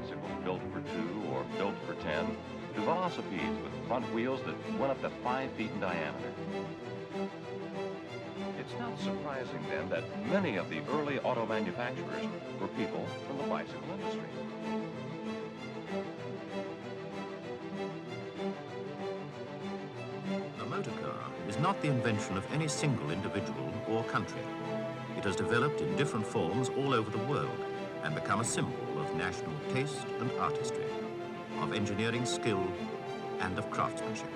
bicycles built for 2 or built for 10, to velocipedes with front wheels that went up to 5 feet in diameter. It's not surprising then that many of the early auto manufacturers were people from the bicycle industry. A motor car is not the invention of any single individual or country. It has developed in different forms all over the world and become a symbol of national taste and artistry, of engineering skill and of craftsmanship.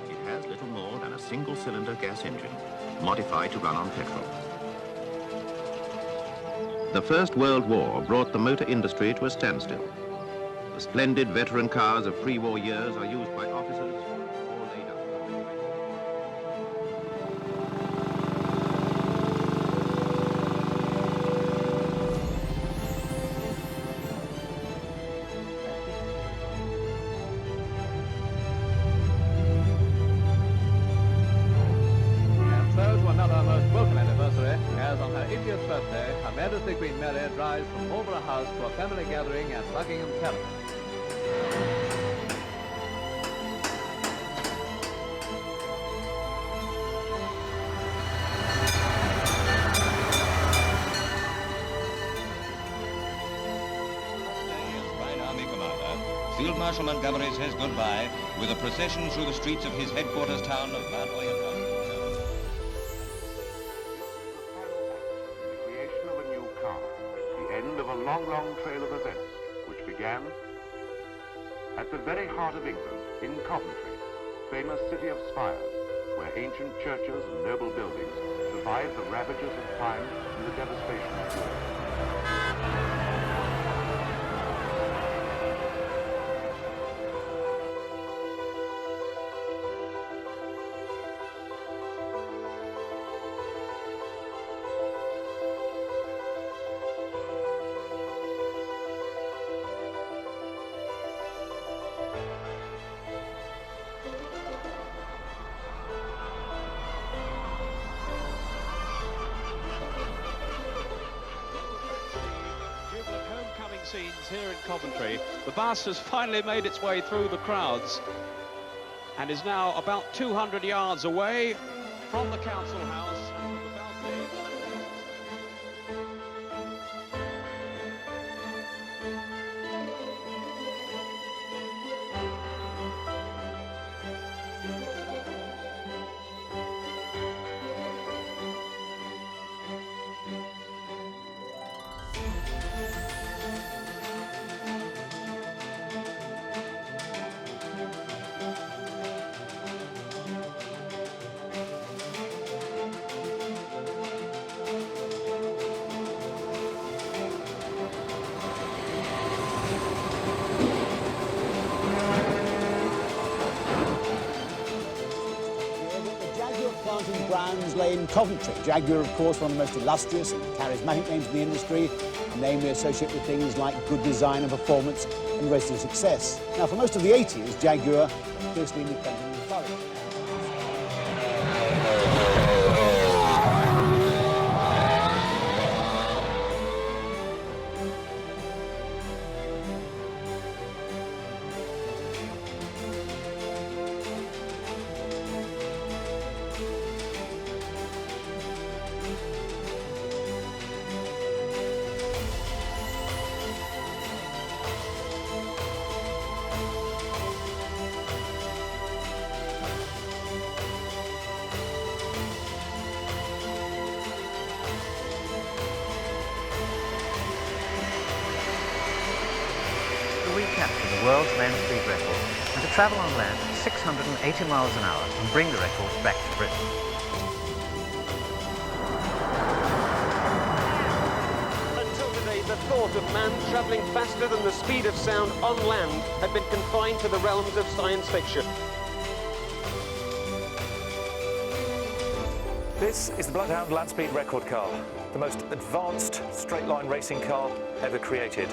It has little more than a single-cylinder gas engine, modified to run on petrol. The First World War brought the motor industry to a standstill. The splendid veteran cars of pre-war years are used by officers or laid up. And so to another most welcome anniversary, as on her 80th birthday, Her Majesty Queen Mary drives from Marlborough House to a family gathering at Buckingham Palace. Field Marshal Montgomery says goodbye with a procession through the streets of his headquarters town of Mount Oyonnax. The creation of a new car, the end of a long, long trail of events, which began at the very heart of England, in Coventry, famous city of spires, where ancient churches and noble buildings survived the ravages of time and the devastation of war. Scenes here in Coventry. The bus has finally made its way through the crowds and is now about 200 yards away from the council house. Planting grounds lay in Coventry. Jaguar, of course, one of the most illustrious and charismatic names in the industry, a name we associate with things like good design and performance and racing success. Now, for most of the 80s, Jaguar was fiercely independent and flourished. Recapture the world's land speed record and to travel on land at 680 miles an hour and bring the record back to Britain. Until today, the thought of man travelling faster than the speed of sound on land had been confined to the realms of science fiction. This is the Bloodhound Land Speed Record Car, the most advanced straight-line racing car ever created.